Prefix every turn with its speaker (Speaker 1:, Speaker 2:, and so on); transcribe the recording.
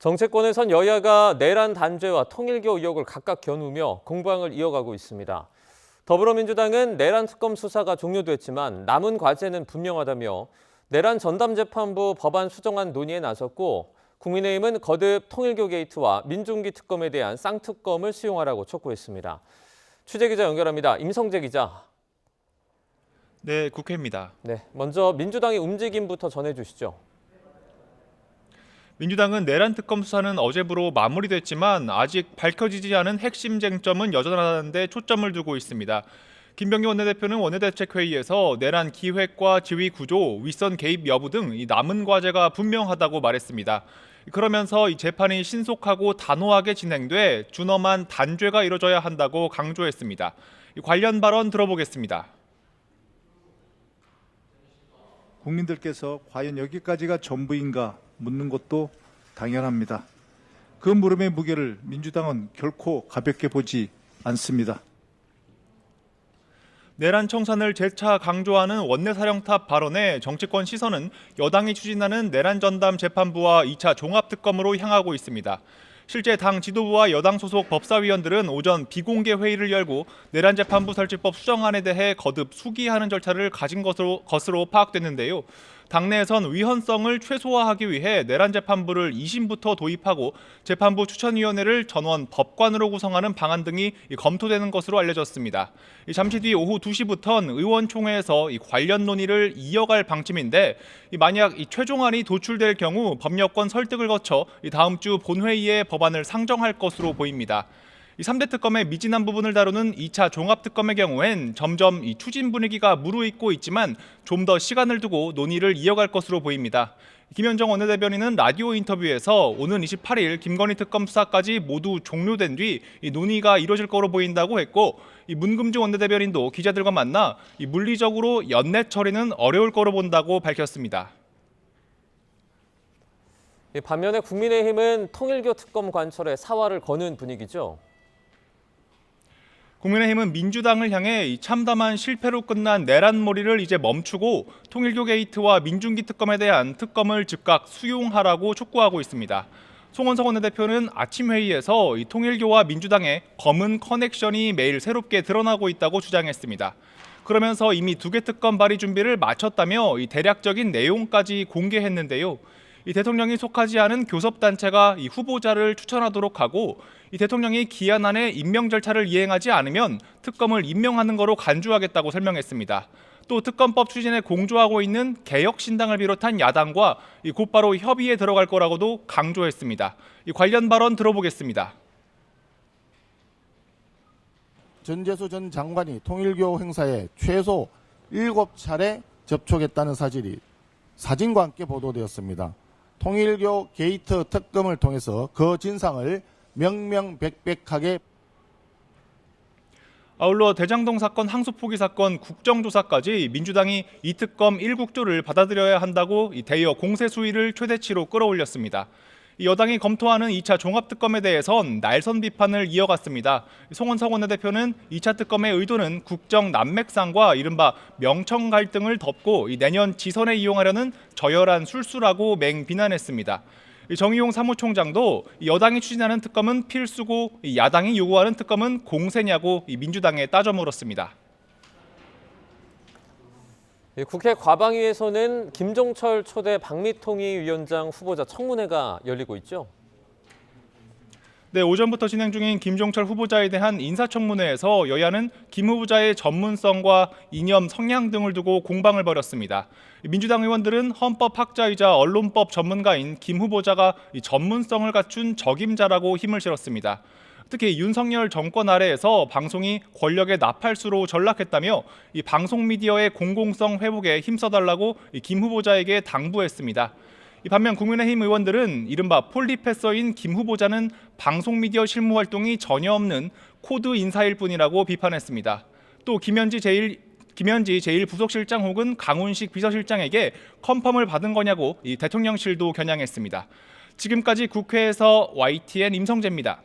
Speaker 1: 정치권에선 여야가 내란 단죄와 통일교 의혹을 각각 겨누며 공방을 이어가고 있습니다. 더불어민주당은 내란 특검 수사가 종료됐지만 남은 과제는 분명하다며 내란 전담재판부 법안 수정안 논의에 나섰고, 국민의힘은 거듭 통일교 게이트와 민중기 특검에 대한 쌍특검을 수용하라고 촉구했습니다. 취재기자 연결합니다. 임성재 기자.
Speaker 2: 네, 국회입니다.
Speaker 1: 네, 먼저 민주당의 움직임부터 전해주시죠.
Speaker 2: 민주당은 내란 특검 수사는 어제부로 마무리됐지만 아직 밝혀지지 않은 핵심 쟁점은 여전하다는 데 초점을 두고 있습니다. 김병기 원내대표는 원내대책회의에서 내란 기획과 지휘 구조, 윗선 개입 여부 등 남은 과제가 분명하다고 말했습니다. 그러면서 이 재판이 신속하고 단호하게 진행돼 준엄한 단죄가 이뤄져야 한다고 강조했습니다. 관련 발언 들어보겠습니다.
Speaker 3: 국민들께서 과연 여기까지가 전부인가 묻는 것도 당연합니다. 그 물음의 무게를 민주당은 결코 가볍게 보지 않습니다.
Speaker 2: 내란 청산을 재차 강조하는 원내사령탑 발언에 정치권 시선은 여당이 추진하는 내란 전담 재판부와 2차 종합특검으로 향하고 있습니다. 실제 당 지도부와 여당 소속 법사위원들은 오전 비공개 회의를 열고 내란 재판부 설치법 수정안에 대해 거듭 숙의하는 절차를 가진 것으로 파악됐는데요. 당내에선 위헌성을 최소화하기 위해 내란 재판부를 2심부터 도입하고 재판부 추천위원회를 전원 법관으로 구성하는 방안 등이 검토되는 것으로 알려졌습니다. 잠시 뒤 오후 2시부터는 의원총회에서 관련 논의를 이어갈 방침인데, 만약 최종안이 도출될 경우 법여권 설득을 거쳐 다음 주 본회의에 법안을 상정할 것으로 보입니다. 3대 특검의 미진한 부분을 다루는 2차 종합특검의 경우엔 점점 추진 분위기가 무르익고 있지만 좀 더 시간을 두고 논의를 이어갈 것으로 보입니다. 김현정 원내대변인은 라디오 인터뷰에서 오는 28일 김건희 특검 수사까지 모두 종료된 뒤 논의가 이뤄질 거로 보인다고 했고, 문금주 원내대변인도 기자들과 만나 물리적으로 연내 처리는 어려울 거로 본다고 밝혔습니다.
Speaker 1: 반면에 국민의힘은 통일교 특검 관철에 사활을 거는 분위기죠.
Speaker 2: 국민의힘은 민주당을 향해 참담한 실패로 끝난 내란몰이를 이제 멈추고 통일교 게이트와 민중기 특검에 대한 특검을 즉각 수용하라고 촉구하고 있습니다. 송원석 원내대표는 아침 회의에서 통일교와 민주당의 검은 커넥션이 매일 새롭게 드러나고 있다고 주장했습니다. 그러면서 이미 2개 특검 발의 준비를 마쳤다며 대략적인 내용까지 공개했는데요. 대통령이 속하지 않은 교섭단체가 후보자를 추천하도록 하고, 대통령이 기한 안에 임명 절차를 이행하지 않으면 특검을 임명하는 거로 간주하겠다고 설명했습니다. 또 특검법 추진에 공조하고 있는 개혁신당을 비롯한 야당과 곧바로 협의에 들어갈 거라고도 강조했습니다. 관련 발언 들어보겠습니다.
Speaker 4: 전재수 전 장관이 통일교 행사에 최소 7차례 접촉했다는 사실이 사진과 함께 보도되었습니다. 통일교 게이트 특검을 통해서 그 진상을 명명백백하게.
Speaker 2: 아울러 대장동 사건, 항소 포기 사건, 국정조사까지 민주당이 이 특검 1국조를 받아들여야 한다고 대여 공세 수위를 최대치로 끌어올렸습니다. 여당이 검토하는 2차 종합특검에 대해선 날선 비판을 이어갔습니다. 송원석 원내대표는 2차 특검의 의도는 국정 난맥상과 이른바 명청 갈등을 덮고 내년 지선에 이용하려는 저열한 술수라고 맹비난했습니다. 정의용 사무총장도 여당이 추진하는 특검은 필수고 야당이 요구하는 특검은 공세냐고 민주당에 따져 물었습니다.
Speaker 1: 국회 과방위에서는 김종철 초대 방미통일위원장 후보자 청문회가 열리고 있죠.
Speaker 2: 네, 오전부터 진행 중인 김종철 후보자에 대한 인사청문회에서 여야는 김 후보자의 전문성과 이념, 성향 등을 두고 공방을 벌였습니다. 민주당 의원들은 헌법학자이자 언론법 전문가인 김 후보자가 전문성을 갖춘 적임자라고 힘을 실었습니다. 특히 윤석열 정권 아래에서 방송이 권력의 나팔수로 전락했다며 이 방송 미디어의 공공성 회복에 힘써달라고 김 후보자에게 당부했습니다. 반면 국민의힘 의원들은 이른바 폴리패서인 김 후보자는 방송 미디어 실무 활동이 전혀 없는 코드 인사일 뿐이라고 비판했습니다. 또 김현지 제1부속실장 혹은 강훈식 비서실장에게 컨펌을 받은 거냐고 대통령실도 겨냥했습니다. 지금까지 국회에서 YTN 임성재입니다.